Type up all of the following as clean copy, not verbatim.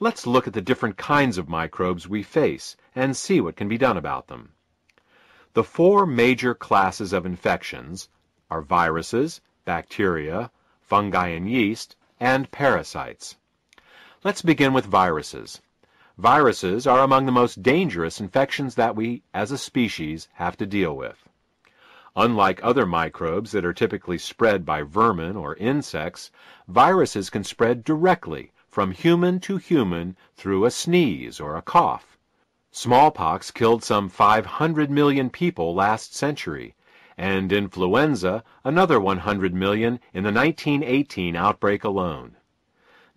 Let's look at the different kinds of microbes we face and see what can be done about them. The four major classes of infections are viruses, bacteria, fungi and yeast, and parasites. Let's begin with viruses. Viruses are among the most dangerous infections that we, as a species, have to deal with. Unlike other microbes that are typically spread by vermin or insects, viruses can spread directly from human to human through a sneeze or a cough. Smallpox killed some 500 million people last century, and influenza another 100 million in the 1918 outbreak alone.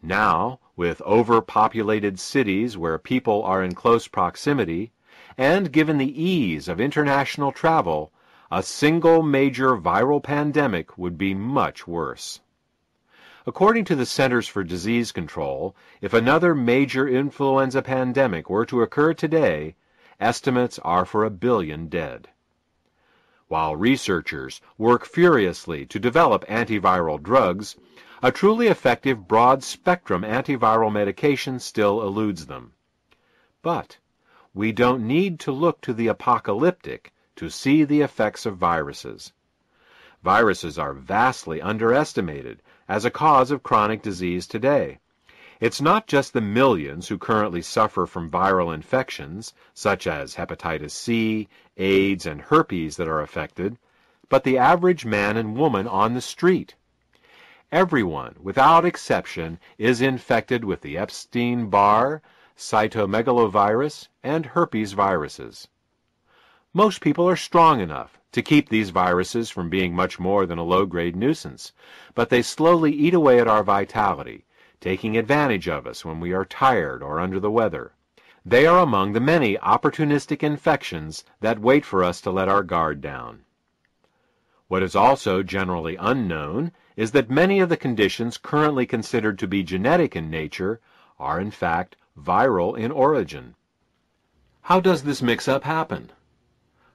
Now, with overpopulated cities where people are in close proximity, and given the ease of international travel, a single major viral pandemic would be much worse. According to the Centers for Disease Control, if another major influenza pandemic were to occur today, estimates are for 1 billion dead. While researchers work furiously to develop antiviral drugs, a truly effective broad-spectrum antiviral medication still eludes them. But we don't need to look to the apocalyptic to see the effects of viruses. Viruses are vastly underestimated as a cause of chronic disease today. It's not just the millions who currently suffer from viral infections, such as hepatitis C, AIDS, and herpes that are affected, but the average man and woman on the street. Everyone, without exception, is infected with the Epstein-Barr, cytomegalovirus, and herpes viruses. Most people are strong enough to keep these viruses from being much more than a low-grade nuisance, but they slowly eat away at our vitality, taking advantage of us when we are tired or under the weather. They are among the many opportunistic infections that wait for us to let our guard down. What is also generally unknown is that many of the conditions currently considered to be genetic in nature are in fact viral in origin. How does this mix-up happen?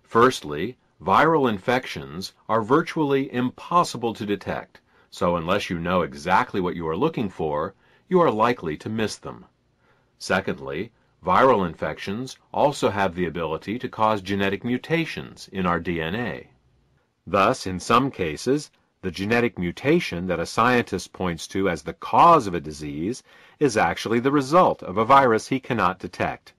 Firstly, viral infections are virtually impossible to detect, so unless you know exactly what you are looking for, you are likely to miss them. Secondly, viral infections also have the ability to cause genetic mutations in our DNA. Thus, in some cases, the genetic mutation that a scientist points to as the cause of a disease is actually the result of a virus he cannot detect.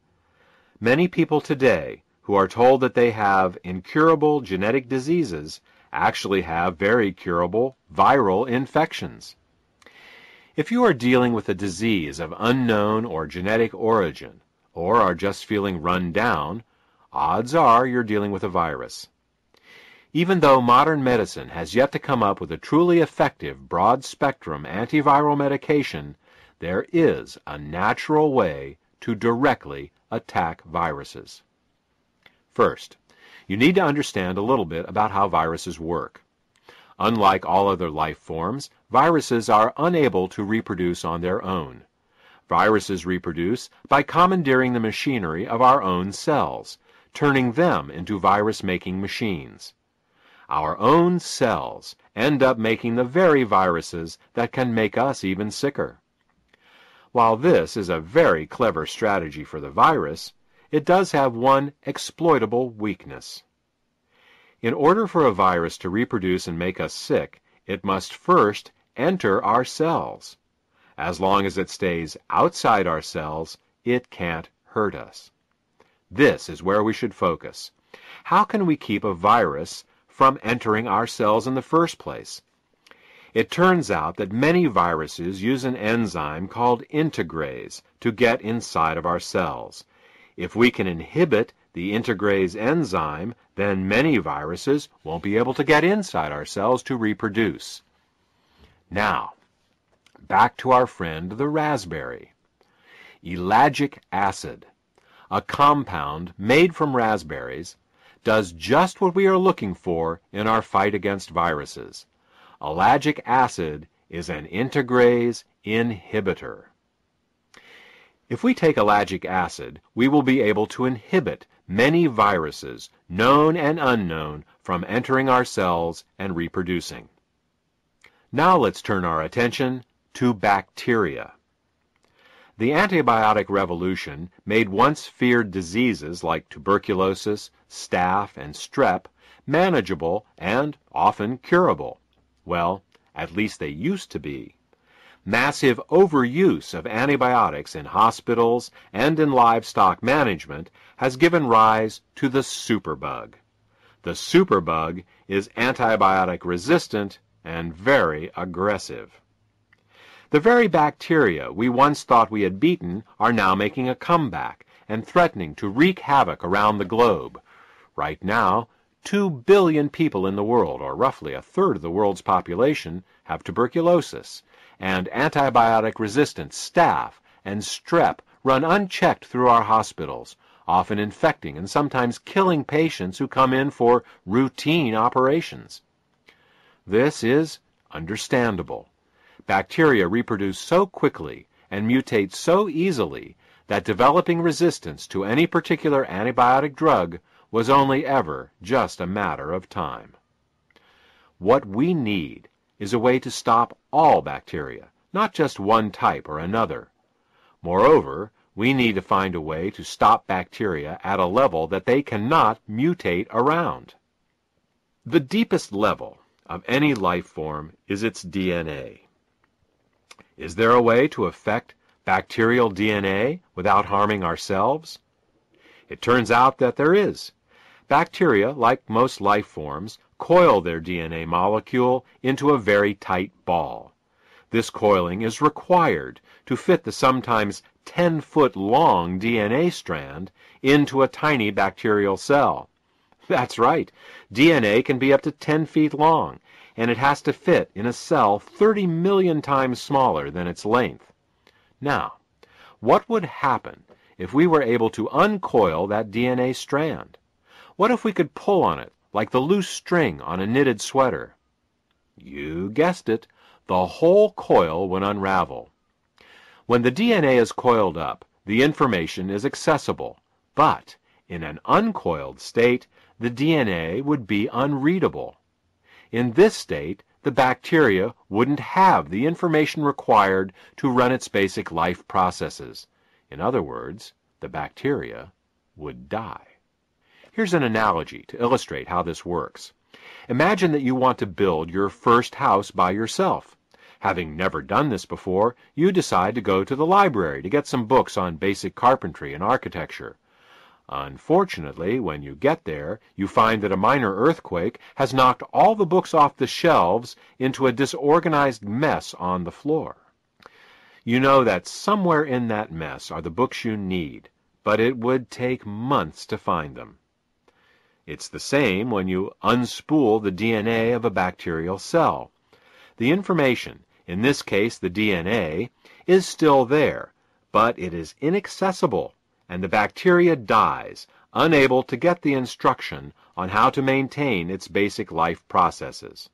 Many people today who are told that they have incurable genetic diseases actually have very curable viral infections. If you are dealing with a disease of unknown or genetic origin, or are just feeling run down, odds are you're dealing with a virus. Even though modern medicine has yet to come up with a truly effective broad-spectrum antiviral medication, there is a natural way to directly attack viruses. First, you need to understand a little bit about how viruses work. Unlike all other life forms, viruses are unable to reproduce on their own. Viruses reproduce by commandeering the machinery of our own cells, turning them into virus-making machines. Our own cells end up making the very viruses that can make us even sicker. While this is a very clever strategy for the virus, it does have one exploitable weakness. In order for a virus to reproduce and make us sick, it must first enter our cells. As long as it stays outside our cells, it can't hurt us. This is where we should focus. How can we keep a virus from entering our cells in the first place? It turns out that many viruses use an enzyme called integrase to get inside of our cells. If we can inhibit the integrase enzyme, then many viruses won't be able to get inside our cells to reproduce. Now, back to our friend the raspberry. Ellagic acid, a compound made from raspberries, does just what we are looking for in our fight against viruses. Ellagic acid is an integrase inhibitor. If we take ellagic acid, we will be able to inhibit many viruses, known and unknown, from entering our cells and reproducing. Now let's turn our attention to bacteria. The antibiotic revolution made once feared diseases like tuberculosis, staph, and strep manageable and often curable. Well, at least they used to be. Massive overuse of antibiotics in hospitals and in livestock management has given rise to the superbug. The superbug is antibiotic resistant and very aggressive. The very bacteria we once thought we had beaten are now making a comeback and threatening to wreak havoc around the globe. Right now, 2 billion people in the world, or roughly a third of the world's population, have tuberculosis, and antibiotic-resistant staph and strep run unchecked through our hospitals, often infecting and sometimes killing patients who come in for routine operations. This is understandable. Bacteria reproduce so quickly and mutate so easily that developing resistance to any particular antibiotic drug was only ever just a matter of time. What we need is a way to stop all bacteria, not just one type or another. Moreover, we need to find a way to stop bacteria at a level that they cannot mutate around. The deepest level of any life form is its DNA. Is there a way to affect bacterial DNA without harming ourselves? It turns out that there is. Bacteria, like most life forms, coil their DNA molecule into a very tight ball. This coiling is required to fit the sometimes 10-foot-long DNA strand into a tiny bacterial cell. That's right, DNA can be up to 10 feet long, and it has to fit in a cell 30 million times smaller than its length. Now, what would happen if we were able to uncoil that DNA strand? What if we could pull on it like the loose string on a knitted sweater? You guessed it, the whole coil would unravel. When the DNA is coiled up, the information is accessible, but in an uncoiled state, the DNA would be unreadable. In this state, the bacteria wouldn't have the information required to run its basic life processes. In other words, the bacteria would die. Here's an analogy to illustrate how this works. Imagine that you want to build your first house by yourself. Having never done this before, you decide to go to the library to get some books on basic carpentry and architecture. Unfortunately, when you get there, you find that a minor earthquake has knocked all the books off the shelves into a disorganized mess on the floor. You know that somewhere in that mess are the books you need, but it would take months to find them. It's the same when you unspool the DNA of a bacterial cell. The information, in this case the DNA, is still there, but it is inaccessible, and the bacteria dies, unable to get the instruction on how to maintain its basic life processes.